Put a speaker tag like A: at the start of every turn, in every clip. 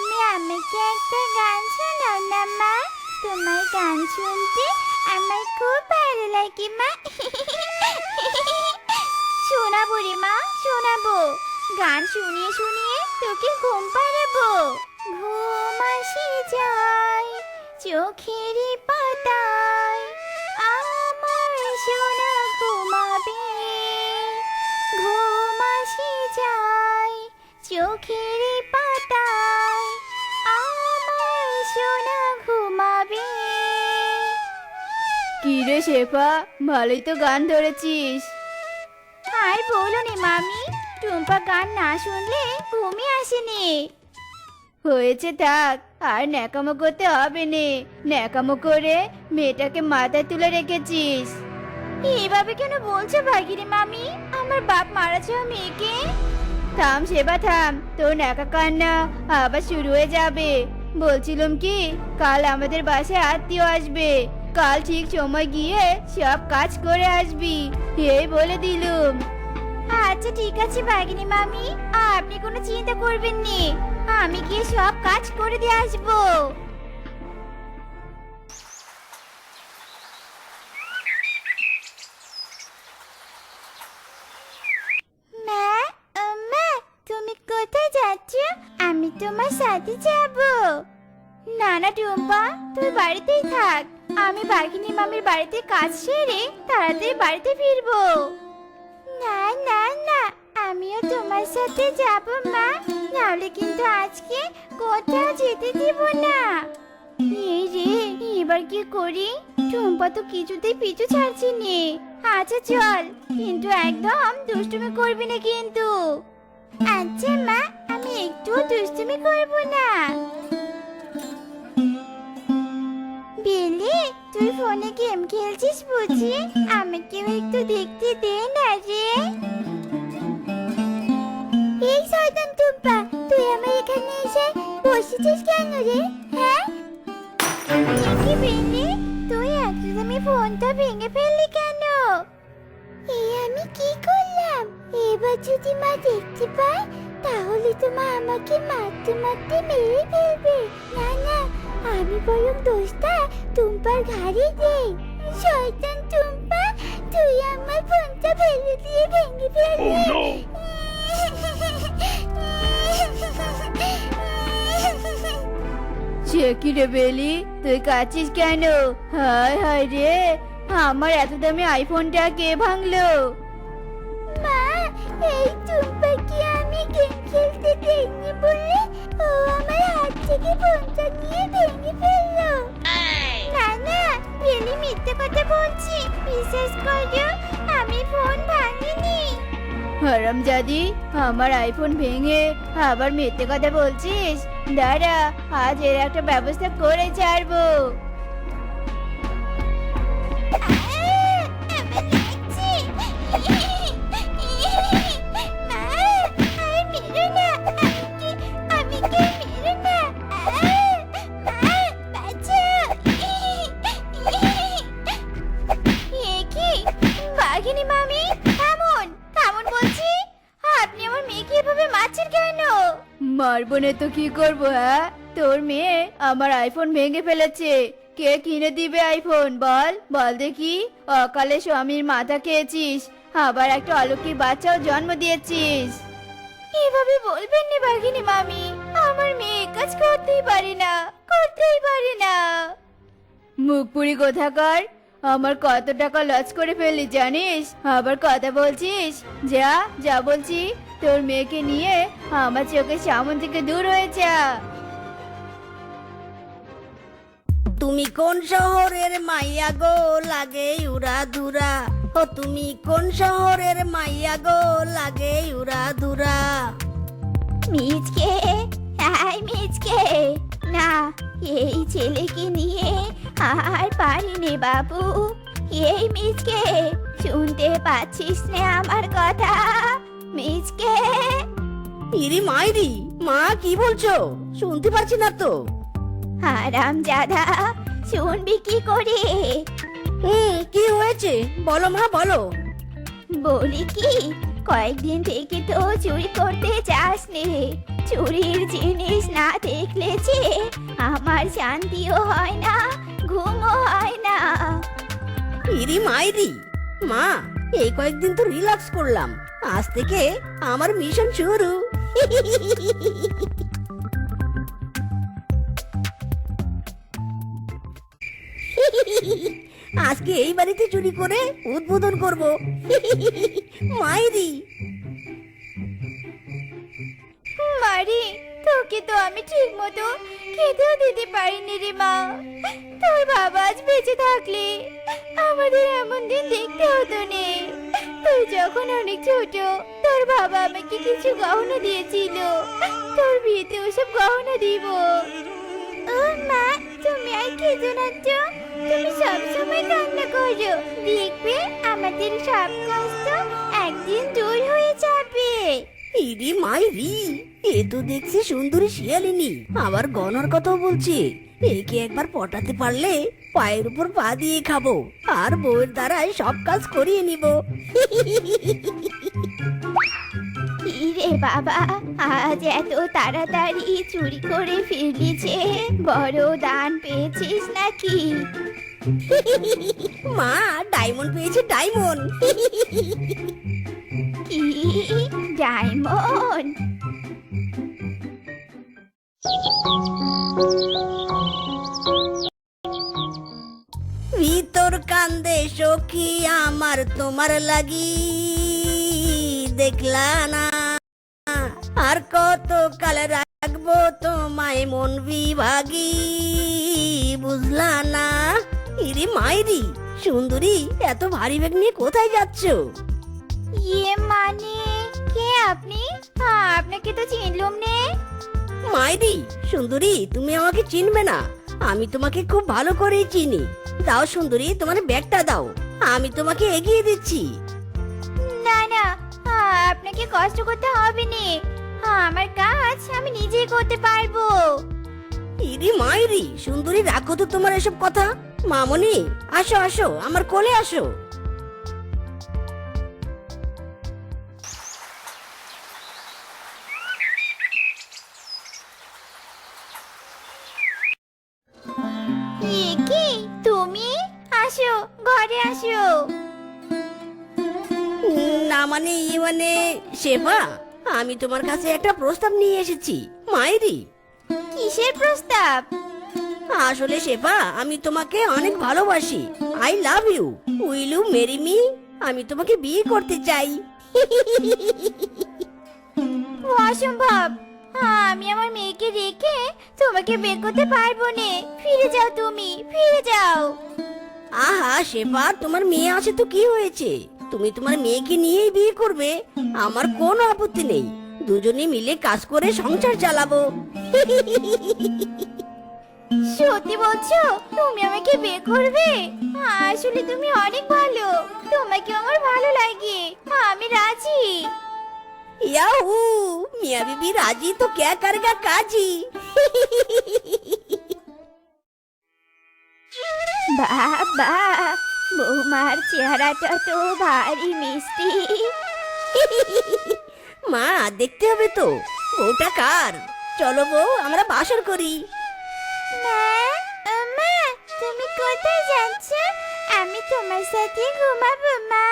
A: তুমি আমাকে একটা গান শোনাও না মা। তোমার গান শুনতে আমার খুব ভালো লাগে মা। শোনাবো রে মা, শোনাবো। গান শুনিয়ে শুনিয়ে তোকে ঘুম পাড়াবো। ঘুম আসে যায় চোখের পাতায়, আমার সোনা ঘুমাবে। ঘুম আসে যায় চোখের পাতায়, আমার সোনা ঘুমাবে।
B: কি রে শেফা, ভালোই তো গান ধরেছিস।
A: আর বলো নে মামি, টুম্পা গান না শুনলে ঘুমই আসেনি।
B: হয়েছে থাক, আর ন্যাকামো করতে হবে নে। ন্যাকামো করে মেয়েটাকে মাথায় তুলে রেখেছিস।
A: এইভাবে কেন বলছো ভাগিনী মামি? আমার বাপ মারা যাওয়া মেয়েকে।
B: থাম শেফা থাম, তোর ন্যাকা কান্না আবার শুরু হয়ে যাবে। বলছিলাম কি, কাল আমাদের বাসায় আত্মীয় আসবে। কাল ঠিক সময় গিয়ে সব কাজ করে আসবি, এই বলে দিলুম।
A: আচ্ছা ঠিক আছে ভাগিনী মামি, আপনি কোনো চিন্তা করবেন নি। আমি গিয়ে সব কাজ করে দিয়ে আসবো। মা, মা, তুমি কোথায় যাচ্ছ? আমি তোমার সাথে যাব। না না টুম্পা, তুই বাড়িতেই থাক। আমি ভাগিনী মামির বাড়িতে কাজ সেরে তাড়াতাড়ি বাড়িতে ফিরবো। না না না, আমিও তোমার সাথে যাব মা, নাহলে কিন্তু আজকে কোথাও যেতে দিব না। এই রে, এবার কি করি? টুম্পা তো কিছুতেই পিছু ছাড়ছি নে। আচ্ছা চল, কিন্তু একদম দুষ্টুমি করবি না কিন্তু। আচ্ছা মা, আমি একটুও দুষ্টুমি করব না। বেলি, তুই ফোনে গেম খেলছিস বুঝি? আমাকেও একটু দেখতে দে না রে। এই শয়তান টুম্পা, তুই আমার এখানে এসে বসেছিস কেন রে? হ্যাঁ কি বেলি, তুই একদমই ফোনটা ভেঙে ফেললি কেন? এই আমি কি করলাম? এবার যদি মা দেখতে পায় তাহলে তো মা আমাকে মারতে মারতে মেরে ফেলবে। না না, আমি বরং দোষটা টুম্পার ঘাড়ে দেই। শয়তান টুম্পা, তুই আমার ফোনটা ফেলে দিয়ে ভেঙে ফেললি।
B: সে কি রে বেলি, তুই কাঁদছিস কেন? হায় হায় রে, আমার এত দামি আইফোনটা কে ভাঙলো?
A: মা, এই টুম্পাকে আমি গেম খেলতে দেইনি বলে ও আমার হাত থেকে ফোনটা নিয়ে ভেঙে ফেললো। না না, বেলি মিথ্যে কথা বলছি, বিশ্বাস করো, আমি ফোন ভাঙিনি।
B: হারামজাদি, আমার আইফোন ভেঙে আবার মিথ্যে কথা বলছিস? দাঁড়া, আজ এর একটা ব্যবস্থা করে ছাড়বো।
A: আমার লাগছে। মা, আর মেরো না, আমাকে মেরো না। মা, বাঁচাও। এ কি বাঘিনী মামি, থামুন থামুন বলছি। আপনি আমার মেয়েকে এভাবে মারছেন কেন?
B: মারবো না তো কি করবো? হ্যাঁ, তোর মেয়ে আমার আইফোন ভেঙে ফেলেছে। কে কিনে দিবে আইফোন? বল বল দেখি। অকালে স্বামীর মাথা খেয়েছিস, আবার একটা অলক্ষী বাচ্চাও জন্ম দিয়েছিস।
A: এভাবে বলবেন না বাঘিনী মামি, আমার মেয়ে এ কাজ করতেই পারে না, করতেই পারে না।
B: মুখ পুরি কোথাকার, আমার কত টাকা লস করে ফেললি জানিস? আবার কথা বলছিস? যা যা বলছি, তোর মেয়েকে নিয়ে আমার চোখের সামনে থেকে দূর হয়ে যা।
C: তুমি কোন শহরের মাইয়া গো, লাগে উড়া ধুরা? ও তুমি কোন শহরের মাইয়া গো, লাগে উড়া ধুরা?
A: মিচকে, হাই মিচকে, না এই ছেলেকে নিয়ে আর পারিনি বাবু। এই মিচকে, শুনতে পাচ্ছিস না আমার কথা? মিচকে,
C: ইরি মাইরি, মা কি বলছো? শুনতে পাচ্ছি না তো।
A: হারামজাদা, শুনবি কি করে?
C: কি হয়েছে বলো মা বলো।
A: বলি কি, কয়েকদিন থেকে তো চুরি করতে চাস নে। চুরির জিনিস না দেখলে যে আমার শান্তিও হয় না, ঘুমও হয় না।
C: ইরি মাইরি, মা এই কয়েকদিন তো রিল্যাক্স করলাম, আজ থেকে আমার মিশন শুরু। আজকে এই বাড়িতে চুরি করে উদ্বোধন করব। মাইরি,
A: মারি, তোকে তো আমি ঠিক মতো খেতেও দিতে পারিনি রে মা। তোর বাবা আজ বেঁচে থাকলে আমাদের এমন দিন দেখতে হতো নে। তুই যখন অনেক ছোট, তোর বাবা আমাকে কিছু গহনা দিয়েছিল, তোর বিয়েতে ওসব গহনা দিব। ও মা, তুমি আর খেতো না তো? তুমি সবসময় কান্না করো, দেখবে আমাদের সব কষ্ট একদিন দূর হয়ে যাবে।
C: ইরি মাইরি, এ তো দেখছি সুন্দরী শিয়ালিনী, আবার গনার কথাও বলছে। একে একবার পটাতে পারলে পায়ের উপর পা দিয়ে খাবো, আর বউয়ের দ্বারাই সব কাজ করিয়ে নিব।
A: রে বাবা, আজ এত তাড়াতাড়ি চুরি করে ফিরলি যে, বড় দান পেয়েছিস নাকি?
C: মা, ডায়মন্ড পেয়েছে, ডায়মন্ড।
A: কি ডায়মন্ড?
C: ভিতর কান্দে সখী আমার তোমার লাগি, দেখলা না আর কত কাল রাখবো তোমায় মন বিভাগী, বুঝলা না? ইরে মাইরি, সুন্দরী এত ভারী ব্যাগ নিয়ে কোথায় যাচ্ছ?
A: ইয়ে মানে, কে আপনি? আপনাকে তো চিনলুম নে।
C: মাইরি, সুন্দরী তুমি আমাকে চিনবে না, আমি তোমাকে খুব ভালো করেই চিনি। দাও সুন্দরী, তোমার ব্যাগটা দাও, আমি তোমাকে এগিয়ে দিচ্ছি।
A: না না, আপনাকে কষ্ট করতে হবে না, আমার কাজ আমি নিজেই করতে পারবো।
C: ইরি মাইরি, সুন্দরী রাখো তো তোমার এসব কথা। মামনি, আসো আসো, আমার কোলে আসো।
A: কি তুমি? আসো, ঘরে আসো।
C: না মানে মানে শেফা, আমি তোমার কাছে একটা প্রস্তাব নিয়ে এসেছি। মাইরি,
A: কিসের প্রস্তাব?
C: আসলে শেফা, আমি তোমাকে অনেক ভালোবাসি। I love you, will you marry me? আমি তোমাকে বিয়ে করতে চাই।
A: অসম্ভব, আমি আমার মেয়েকে রেখে তোমাকে বের করতে পারবো না। ফিরে যাও, তুমি ফিরে যাও।
C: আহা শেফা, তোমার মেয়ে আছে তো কি হয়েছে? তুমি তোমার মেয়েকে নিয়েই বিয়ে করবে, আমার কোনো আপত্তি নেই। দুজনে মিলে কাজ করে সংসার চালাবো।
A: সত্যি বলছো? তুমি আমাকে বিয়ে করবে? আসলে তুমি অনেক ভালো, তোমাকে আমার ভালো লাগে, আমি রাজি।
C: ইয়াহু, মিয়া বিবি রাজি তো ক্যা করেগা কাজি।
A: বাবা, বৌমার চেহারাটা তো ভারী মিষ্টি।
C: মা, দেখতে হবে তো ওটা কার। চলো বউ, আমরা বাসর করি।
A: মা, মা, তুমি কোথায় যাচ্ছ? আমি তোমার সাথে ঘুমাবো মা।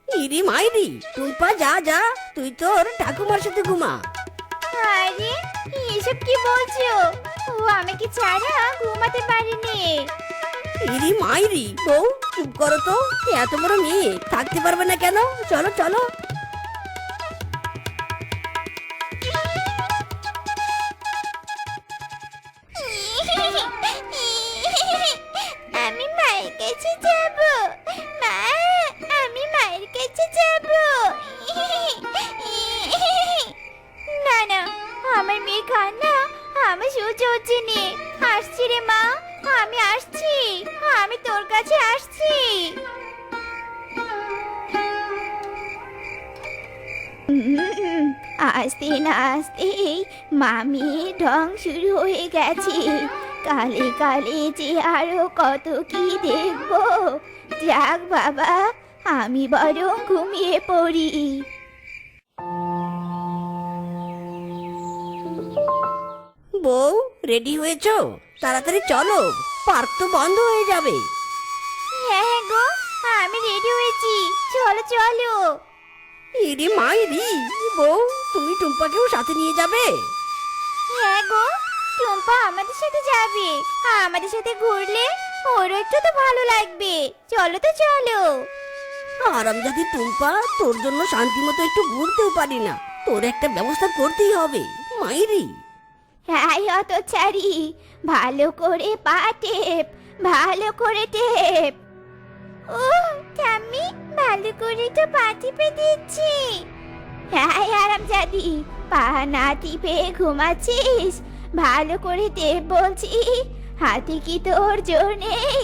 C: ইরি মাইরি, টুম্পা যা যা, তুই তোর ঠাকুমার সাথে ঘুমা।
A: আরে, এসব কি বলছো? ও আমাকে ছাড়া ঘুমাতে পারেনি।
C: ইরি মাইরি, বউ চুপ করো তো, এত বড় মেয়ে থাকতে পারবে না কেন? চলো চলো।
A: আমি মায়ের কাছে যাব। মা, আমি মায়ের কাছে যাব। না না, আমার মেয়ে কান্না আমার সহ্য হচ্ছে নে। আসছি রে মা, আমি আসছি, আমি তোর কাছে আসছি। আস্তে না আস্তেই মামির ঢং শুরু হয়ে গেছে। কালে কালে যে আরো কত কি দেখবো। যাক বাবা, আমি বরং ঘুমিয়ে পড়ি।
C: বউ, রেডি হয়েছো? তাড়াতাড়ি চলো, পার্ক তো বন্ধ হয়ে যাবে।
A: হ্যাঁ গো, আমি রেডি হয়েছি, চলো চলো।
C: ইরে মাইরি, বউ তুমি টুম্পাকেও সাথে নিয়ে যাবে?
A: হ্যাঁ গো, টুম্পা আমাদের সাথে যাবে। আমাদের সাথে ঘুরলে ওরও একটু তো ভালো লাগবে। চলো তো চলো।
C: আরামজাদি টুম্পা, তোর জন্য শান্তি মতো একটু ঘুরতেও পারি না, তোর একটা ব্যবস্থা করতেই হবে মাইরি।
A: হ্যাঁ অত ছাড়ি, ভালো করে পা টেপ, ভালো করে টেপ। ও ঠাম্মি, ভালো করে তো পা টিপে দিচ্ছি। হ্যাঁ আরামজাদি, পা না টিপে ঘুমাচ্ছিস? ভালো করে টেপ বলছি। হাতে কি তোর জোর নেই?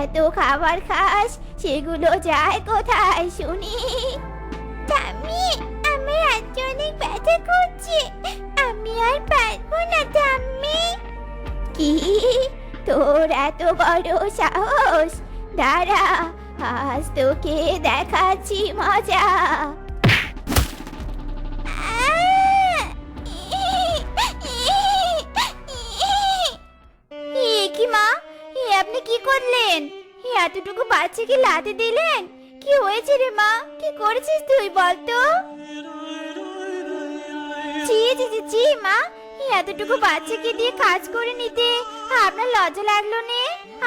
A: এত খাবার খাস, সেগুলো যায় কোথায় শুনি? ঠাম্মি, আমার হাত অনেক ব্যথা করছে, আমি আর পারবো না ঠাম্মি। কি, তোর এত বড় সাহস? দাঁড়া, আজ তোকে দেখাচ্ছি মজা। কি মা, আপনি কি করলেন? এতটুকু বাচ্চাকে লাথি দিলেন? কি হয়েছে রে মা, কি করেছিস তুই বলতো? জি জি জি জি মা, এতটুকু বাচ্চাকে দিয়ে কাজ করে নিতে আপনার লজ্জা লাগলো নে?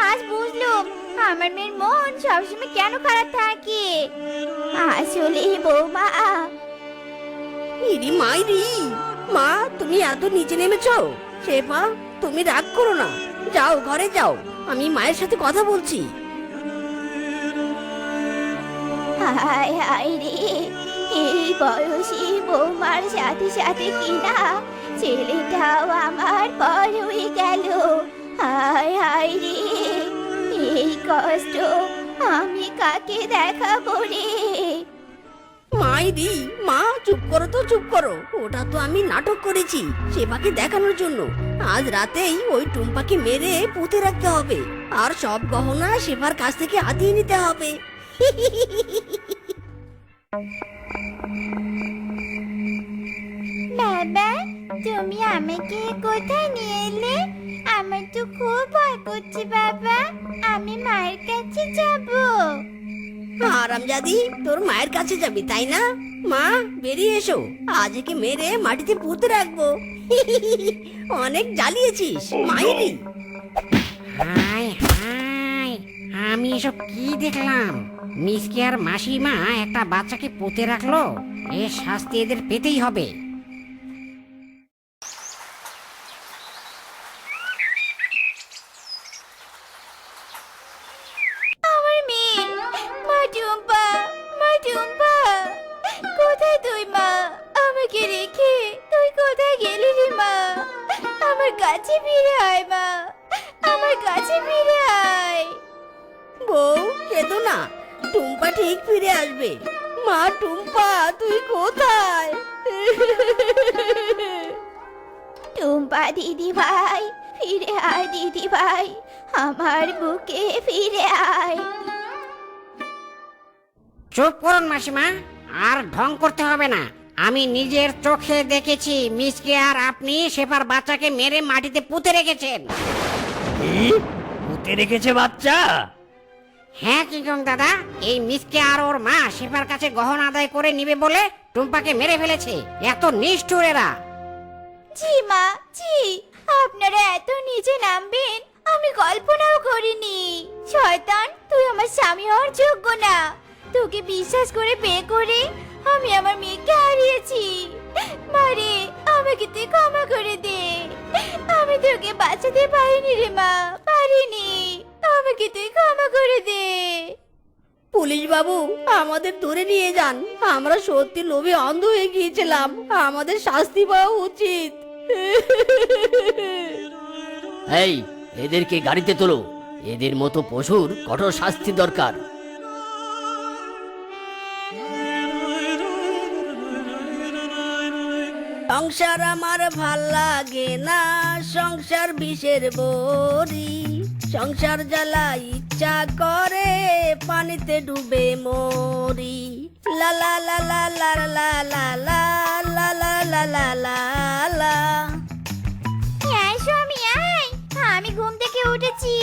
A: আজ বুঝলাম আমার মেয়ের মন সবসময় কেন খারাপ থাকে। আসলে বৌমা।
C: ইরি মাইরি, মা তুমি এত নিচে নেমেছো? শেফা, তুমি রাগ করো না, যাও ঘরে যাও, আমি মায়ের সাথে কথা বলছি।
A: হায় হায় রে, এই বয়সী বৌমার সাথে সাথে কিনা ছেলেটাও আমার বড় হয়ে গেল। হায় হায় রে, এই কষ্ট আমি কাকে দেখাবো রে?
C: মাইরি, মা চুপ করো তো, চুপ করো, ওটা তো আমি নাটক করেছি সেবাকে দেখানোর জন্য। আজ রাতেই ওই টুম্পাকে মেরে পুঁতে রাখতে হবে, আর সব গহনা সেবার কাছ থেকে হাতিয়ে নিতে হবে।
A: বাবা, তুমি আমাকে কোথায় নিয়ে এলে? আমার তো খুব ভয় করছে বাবা, আমি মায়ের কাছে যাব।
C: আরামজাদি, তোর মায়ের কাছে যাবি তাই না? মা বেরিয়ে এসো, আজ একে মেরে মাটিতে পুঁতে রাখবো। অনেক জ্বালিয়েছিস মাইরি।
D: হায় হায়, আমি এসব কি দেখলাম? মিসকে আর মাসিমা একটা বাচ্চাকে পুঁতে রাখলো, এর শাস্তি এদের পেতেই হবে।
A: আমার মেয়ে, মা টুম্পা, মা টুম্পা, কোথায় তুই মা? আমাকে রেখে তুই কোথায় গেলি রে মা? আমার কাছে ফিরে আয় মা, আমার কাছে ফিরে আয়।
C: বউ কেঁদো না, টুম্পা ঠিক ফিরে আসবে। মা টুম্পা, তুই কোথায়?
A: টুম্পা দিদি ভাই, ফিরে আয় দিদি ভাই, আমার বুকে ফিরে আয়।
D: চুপ করুন মাসিমা, আর ঢং করতে হবে না। আমি নিজের চোখে দেখেছি মিসকে আর আপনি সেপার বাচ্চাকে মেরে মাটিতে পুঁতে রেখেছেন।
E: পুঁতে রেখেছে বাচ্চা?
D: হ্যাঁ কিংকং দাদা, এই মিসকে আর ওর মা সেপার কাছে গহনা আদায় করে নিবে বলে টুম্পাকে মেরে ফেলেছে। এত নিষ্ঠুর এরা।
A: জি মা, জি, আপনারা এত নিচে নামবেন আমি কল্পনাও করিনি। শয়তান, তুই আমার স্বামী হওয়ার যোগ্য না। তোকে বিশ্বাস করে বিয়ে করে আমি আমার মেয়েকে হারিয়েছি। মারে, আমাকে তুই ক্ষমা করে দে। আমি তোকে বাঁচাতে পারিনি রে মা, পারিনি। আমাকে তুই ক্ষমা করে দে।
C: পুলিশ বাবু, আমাদের ধরে নিয়ে যান, আমরা সত্যি লোভে অন্ধ হয়ে গিয়েছিলাম, আমাদের শাস্তি পাওয়া উচিত।
E: এই, এদেরকে গাড়িতে তোলো, এদের মতো পশুর কঠোর শাস্তি দরকার।
C: সংসার আমার ভাল লাগে না, সংসার বিষের বড়ি, সংসার জ্বালাই ইচ্ছা করে পানিতে ডুবে মরি। লা লা লা লা লা লা লা লা লা লা লা লা লা লা।
A: আয় স্বামী আয়, আমি ঘুম থেকে উঠেছি,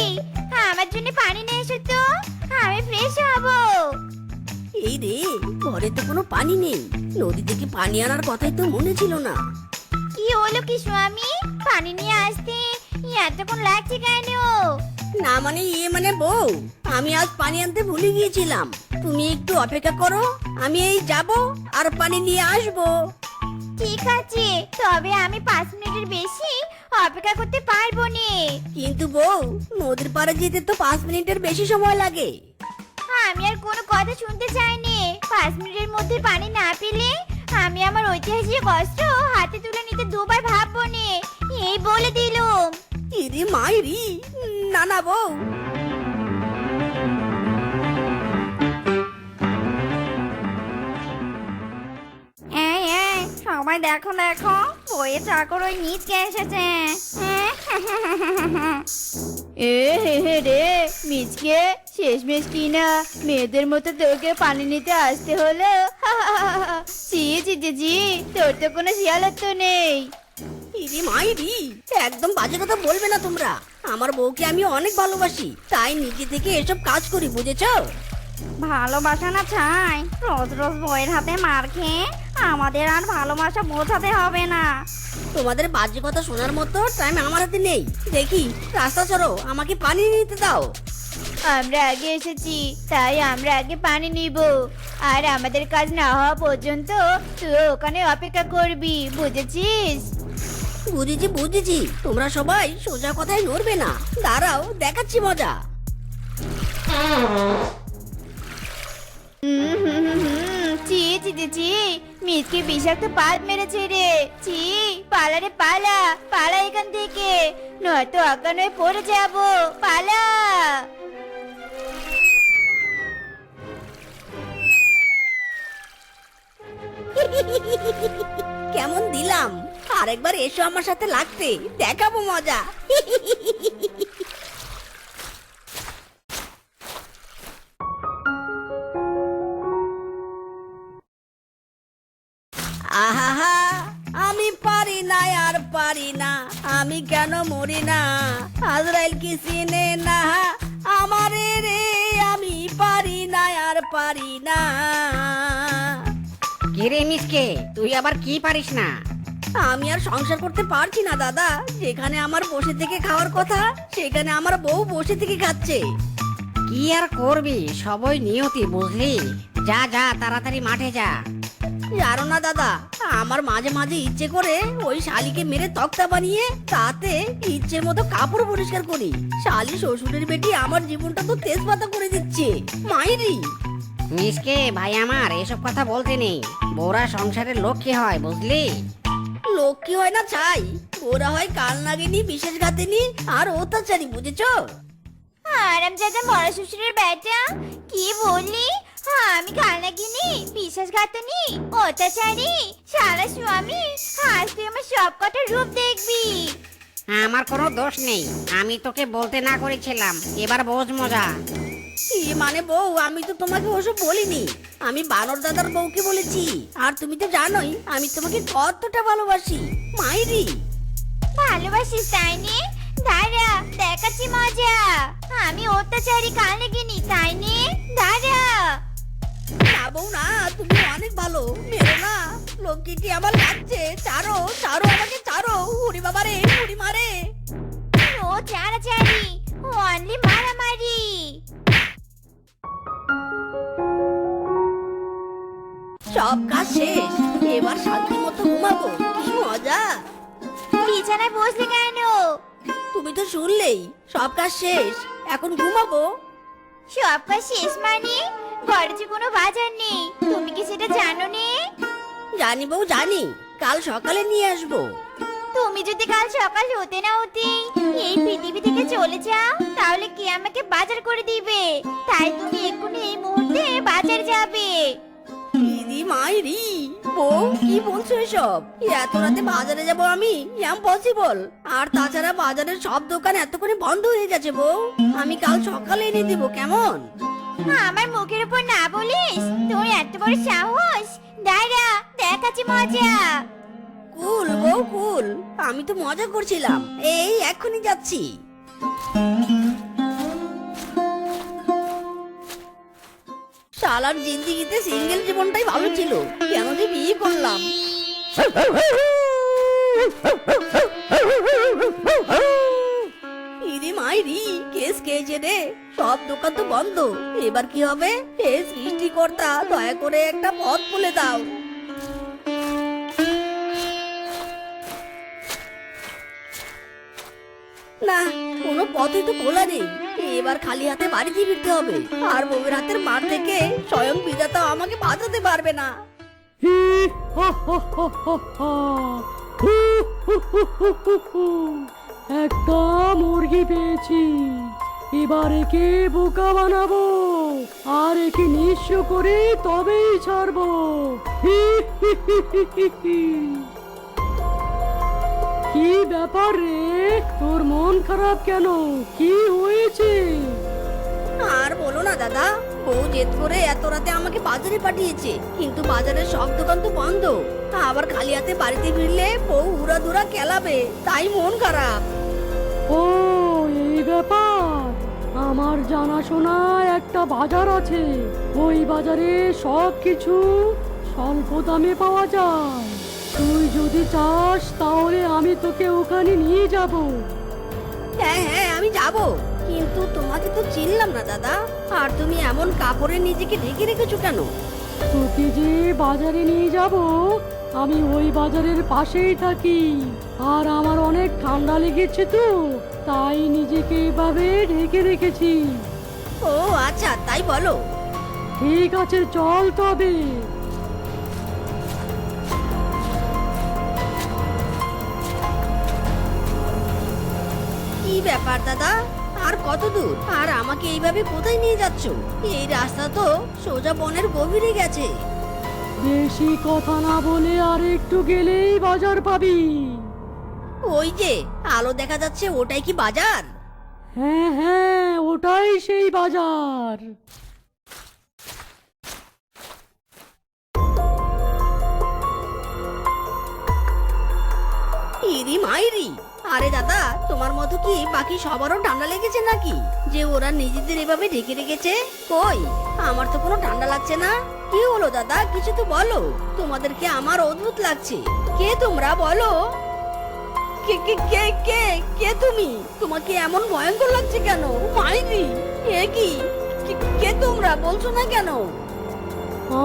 A: আমার জন্য পানি নিয়ে এসো তো, আমি ফ্রেশ হব।
C: এই রে, ঘরে তো কোনো পানি নেই। নদী থেকে পানি আনার কথাই তো মনে ছিল না।
A: কি হলো কি স্বামী, পানি নিয়ে আসতে এতক্ষণ লাগছে কেন?
C: না মানে মানে বউ, আমি আজ পানি আনতে ভুলে গিয়েছিলাম। তুমি একটু অপেক্ষা করো, আমি এই যাব আর পানি নিয়ে আসবো।
A: ঠিক আছে, তবে আমি 5 মিনিটের বেশি অপেক্ষা করতে পারবো না।
C: কিন্তু বউ, নদীর পাড়ে যেতে তো 5 মিনিটের বেশি সময় লাগে।
A: আমি আর কোনো কথা শুনতে চাইনি। 5 মিনিটের মধ্যে পানি না পেলে আমি আমার ঐতিহাসিক অস্ত্র হাতে তুলে নিতে দুবার ভাববো না, এই বলে দিলুম।
C: ইরে মাইরি, না না বউ।
A: এই এই সবাই দেখো দেখো, বইয়ে চাকর ওই নিচকে এসেছে।
B: এ হে হে রে মিচকে, শেষমেশ কিনা মেয়েদের মতো তোকে পানি নিতে আসতে হলো। জি জি জি জি, তোর তো কোনো শিয়ালত্ব নেই।
C: ইরে মাইরি, একদম বাজে কথা বলবে না তোমরা। আমার বউকে আমি অনেক ভালোবাসি, তাই নিজে থেকে এসব কাজ করি, বুঝেছো?
A: ভালোবাসা না চাই, রোজ রোজ বইয়ের হাতে মার খেয়ে আমাদের আর ভালোবাসা বোঝাতে হবে না।
C: তোমাদের বাজে কথা শোনার মতো টাইম আমার হাতে নেই। দেখি, রাস্তা ছাড়ো, আমাকে পানি নিতে দাও।
B: আমরা আগে এসেছি, তাই আমরা আগে পানি নিব। আর আমাদের কাজ না হওয়া পর্যন্ত তুই ওখানে অপেক্ষা করবি, বুঝেছিস?
C: বুঝেছি বুঝেছি, তোমরা সবাই সোজা কথায় নড়বে না। দাঁড়াও, দেখাচ্ছি মজা।
B: চি চি চি চি, মিসকে বিষাক্ত পাত মেরেছে রে। চি, পালা রে পালা, পালা এখান থেকে, নয়তো অজ্ঞান হয়ে পড়ে যাবো। পালা।
C: কেমন দিলাম? আরেকবার এসো আমার সাথে লাগতে, দেখাবো মজা। আহা, আমি পারি না আর পারি না, আমি কেন মরি না? আজরাইল কি চিনে না আমারে রে? আমি পারি না আর পারি না।
D: কিরে মিসকে, তুই আবার কি পারিস না?
C: আমি আর সংসার করতে পারছি না দাদা। যেখানে আমার বসে থেকে খাওয়ার কথা, সেখানে আমার বউ বসে থেকে খাচ্ছে।
D: কি আর করবি, সবই নিয়তি, বুঝলি? যা যা, তাড়াতাড়ি মাঠে যা।
C: জানো না দাদা, আমার মাঝে মাঝে ইচ্ছে করে ওই শালিকে মেরে তক্তা বানিয়ে তাতে ইচ্ছে মতো কাপড় পরিষ্কার করি। শালি শ্বশুরের বেটি আমার জীবনটা তো তেজপাতা করে দিচ্ছে, মাইরি।
D: মিসকে ভাই আমার, এসব কথা বলতে নেই। বউরা সংসারের লক্ষ্মী হয়, বুঝলি?
C: লক্ষ্মী হয় না চাই, ওরা হয় কাল নাগিনী, বিশেষ ঘাতিনী আর অত্যাচারী, বুঝেছো?
A: আরামজাদা মরা শ্বশুরের বেটা, কি বললি? আমি কালনাগিনী, বিশ্বাসঘাতনী, অত্যাচারী, সারা স্বামী, আজ তুই আমার সব কটা রূপ দেখবি।
D: আমার কোনো দোষ নেই, আমি তোকে বলতে না করেছিলাম। এবার বোঝ মজা।
C: কি মানে বউ, আমি তো তোমাকে ওসব বলিনি। আমি বানর দাদার বউকে বলেছি। আর তুমি তো জানোই আমি তোমাকে কতটা ভালোবাসি, মাইরি।
A: ভালোবাসিস তাই নে? দাঁড়া, দেখাচ্ছি মজা। আমি অত্যাচারী কালনাগিনী, তাই নে? দাঁড়া।
C: না বউ না, তুমি অনেক ভালো, মেরো না। লক্ষ্মীটি আমার লাগছে, ছাড়ো ছাড়ো আমাকে, ছাড়ো। উড়ি বাবা রে, উড়ি মারে।
A: ও চারাচারি, ও অনলি মারামারি।
C: সব কাজ শেষ, এবার শান্তি মতো ঘুমাবো, কি মজা।
A: বিছানায় বসলে কেন?
C: তুমি তো শুনলেই, সব কাজ শেষ, এখন ঘুমাবো।
A: সব কাজ শেষ মানে? ঘরে যে কোনো বাজার নেই, তুমি কি সেটা জানো নে?
C: জানি বউ জানি, কাল সকালে নিয়ে আসবো।
A: তুমি যদি কাল সকাল হতে না হতেই এই পৃথিবী থেকে চলে যাও, তাহলে কে আমাকে বাজার করে দিবে? তাই তুমি এক্ষুনি এই মুহূর্তে বাজার যাবে।
C: দিদি মাইরি, বউ কি বলছো এসব? এত রাতে বাজারে যাব আমি? ইম্পসিবল। আর তাছাড়া বাজারের সব দোকান এতক্ষণে বন্ধ হয়ে গেছে বউ। আমি কাল সকালে এনে দেবো, কেমন?
A: আমার মুখের উপর না বলিস, তোর এত বড় সাহস! দাঁড়া, দেখাচ্ছি মজা।
C: কুল বউ কুল, আমি তো মজা করছিলাম। এই এক্ষুনি যাচ্ছি। শালার জিন্দিগিতে সিঙ্গেল জীবনটাই ভালো ছিল, কেন যে বিয়ে করলাম? ইরে মাইরি, কেস খেয়েছে রে, সব দোকান তো বন্ধ। এবার কি হবে? হে সৃষ্টিকর্তা, দয়া করে একটা পথ বলে দাও। না, কোনো পথই তো খোলা নেই। এবার খালি হাতে বাড়িতে ফিরতে হবে। আর বউয়ের হাতের মার থেকে স্বয়ং বিধাতা আমাকে বাঁচাতে পারবে না।
F: একটা মুরগি পেয়েছি, এবার একে বোকা বানাবো আর একে নিঃস্ব করে তবেই ছাড়বো। কি ব্যাপার রে, তোর মন খারাপ কেন? কি হয়েছে?
C: আর বলো না দাদা, বউ জেদ করে এত রাতে আমাকে বাজারে পাঠিয়েছে, কিন্তু বাজারের সব দোকান তো বন্ধ। আবার খালি হাতে বাড়িতে ফিরলে বউ উড়াধুরা খেলাবে, তাই মন খারাপ।
F: ও এই ব্যাপার, আমার জানাশোনা একটা বাজার আছে। ওই বাজারে সব কিছু স্বল্প দামে পাওয়া যায়। তুই যদি চাস তাহলে আমি তোকে ওখানে নিয়ে যাব।
C: হ্যাঁ হ্যাঁ, আমি যাব, কিন্তু তোমাকে তো চিনলাম না দাদা। আর তুমি এমন কাপড়ে নিজেকে ঢেকে রেখেছো কেন?
F: তোকে যে বাজারে নিয়ে যাব, আমি ওই বাজারের পাশেই থাকি। আর আমার অনেক ঠান্ডা লেগেছে তো, তাই নিজেকে এভাবে ঢেকে রেখেছি।
C: ও আচ্ছা, তাই বলো।
F: ঠিক আছে, চল তবে।
C: কি ব্যাপার দাদা, আর কত দূর? আর আমাকে এইভাবে কোথায় নিয়ে যাচ্ছ? এই রাস্তা তো সোজা বনের গভীরে গেছে।
F: বেশি কথা না বলে আর একটু গেলেই বাজার পাবি।
C: ওই যে আলো দেখা যাচ্ছে, ওটাই কি বাজার?
F: হ্যাঁ হ্যাঁ, ওটাই সেই বাজার।
C: ইরি মাইরি, আরে দাদা, তোমার মতো কি বাকি সবারও ঠান্ডা লেগেছে নাকি, যে ওরা নিজেদের এভাবে ঢেকে রেখেছে? কই, আমার তো কোনো ঠান্ডা লাগছে না। কি হলো দাদা, কিছু তো বলো। তোমাদেরকে আমার অদ্ভুত লাগছে। কে তোমরা, বলো। কে কে কে কে কে তুমি? তোমাকে এমন ভয়ঙ্কর লাগছে কেন? মাইরি, এ কি? কে তোমরা, বলছো না কেন?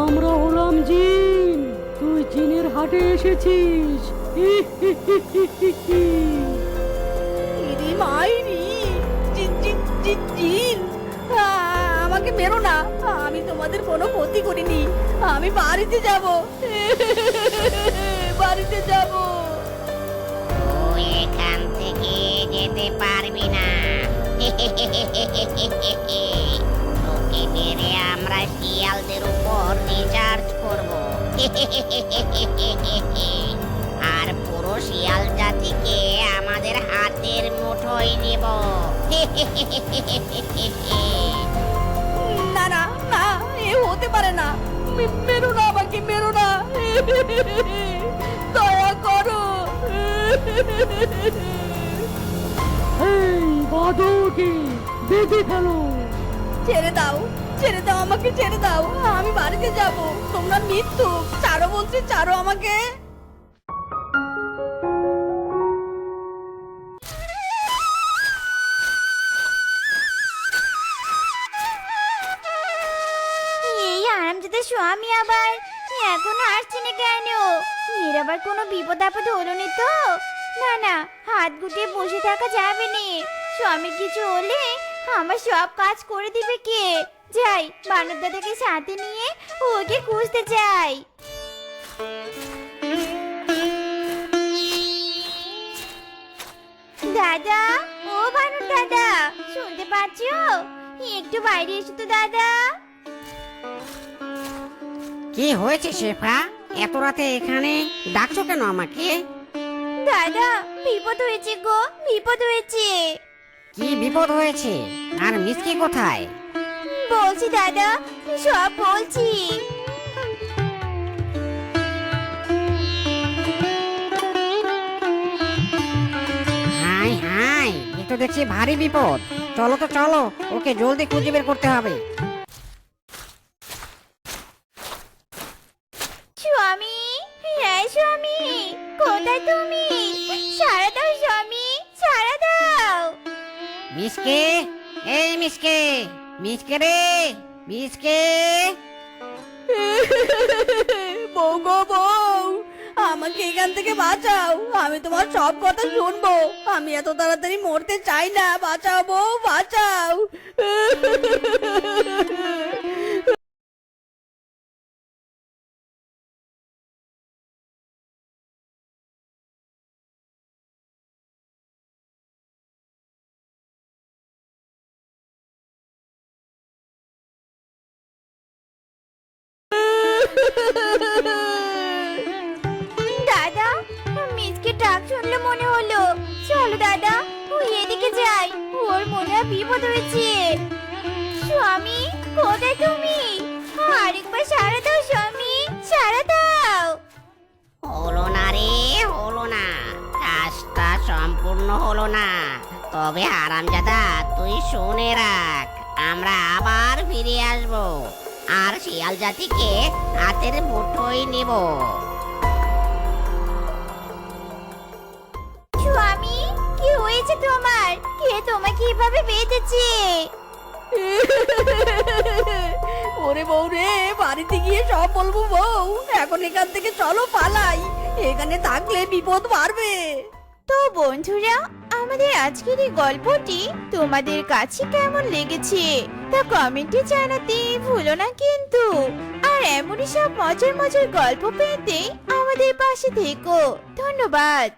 F: আমরা হলাম জিন, তুই জিনের হাটে এসেছিস।
C: ইরি মাইরি, জিন, আমাকে মেরো না, আমি তোমাদের কোনো ক্ষতি করিনি। আমি বাড়িতে যাব, বাড়িতে যাব।
D: তুই এখান থেকে যেতে পারবি না। তোকে মেরে আমরা শিয়ালদের উপর রিচার্জ করব। আর পুরো শিয়াল জাতিকে আমাদের হাতের মুঠোয় নেব।
C: না না না, এ হতে পারে না। মেরো না, আমাকে মেরো না, দয়া করো।
F: এই বাদরকে বেঁধে ফেলো।
C: ছেড়ে দাও, ছেড়ে দাও, আমাকে ছেড়ে দাও। আমি বাড়িতে যাব। তোমরা মৃত্যু, ছাড়ো বলছি, ছাড়ো আমাকে।
A: এই আরামজাদা স্বামী আবার এখনো আসছে না কেন? এর আবার কোনো বিপদ আপদ হলো নি তো? না না, হাত গুটিয়ে বসে থাকা যাবে না। স্বামীর কিছু হলে আমার সব কাজ করে দিবে কে? যাই, বানর দাদাকে সাথে নিয়ে ওকে খুঁজতে যাই। দাদা, ও বানর দাদা, শুনতে পাচ্ছো? একটু বাইরে এসো তো দাদা।
D: কি হয়েছে শেফা? এত রাতে এখানে ডাকছো কেন আমাকে?
A: দাদা, বিপদ হয়েছে গো, বিপদ হয়েছে।
D: কি বিপদ হয়েছে? আর মিসকে কোথায়?
A: বলছি দাদা, সব বলছি।
D: হাই হাই, এ তো দেখছি ভারী বিপদ। চলো তো চলো, ওকে জলদি খুঁজে বের করতে হবে।
A: স্বামী, হ্যাঁ স্বামী, কোথায় তুমি? সারা দাও স্বামী, সারা দাও।
D: মিসকে, এই মিসকে, মিসকে রে, মিসকে।
C: বউ গো বউ, আমাকে এখান থেকে বাঁচাও। আমি তোমার সব কথা শুনবো। আমি এত তাড়াতাড়ি মরতে চাই না। বাঁচাও বউ, বাঁচাও।
A: দাদা, মিসকে ডাক শুনলে মনে হলো। চলো দাদা, ওই এদিকে যাই। ওর মনে হয় বিপদ হয়েছে। স্বামী, কোথায় তুমি? আরেকবার সারা দাও স্বামী, সারা দাও।
C: হলো না রে, হলো না। কাজটা সম্পূর্ণ হলো না। তবে হারামজাদা, তুই শুনে রাখ, আমরা আবার ফিরে আসব আর শিয়াল জাতিকে হাতের মুঠোয় নেব।
A: স্বামী, কি হয়েছে তোমার? কে তোমাকে এভাবে বেঁধেছে?
C: ওরে বউ রে, বাড়িতে গিয়ে সব বলবো বউ। এখন এখান থেকে চলো পালাই। এখানে থাকলে বিপদ বাড়বে।
A: তো বন্ধুরা, আমাদের আজকের এই গল্পটি তোমাদের কাছে কেমন লেগেছে তা কমেন্টে জানাতে ভুলো না কিন্তু। আর এমনই সব মজার মজার গল্প পেতে আমাদের পাশে থেকো। ধন্যবাদ।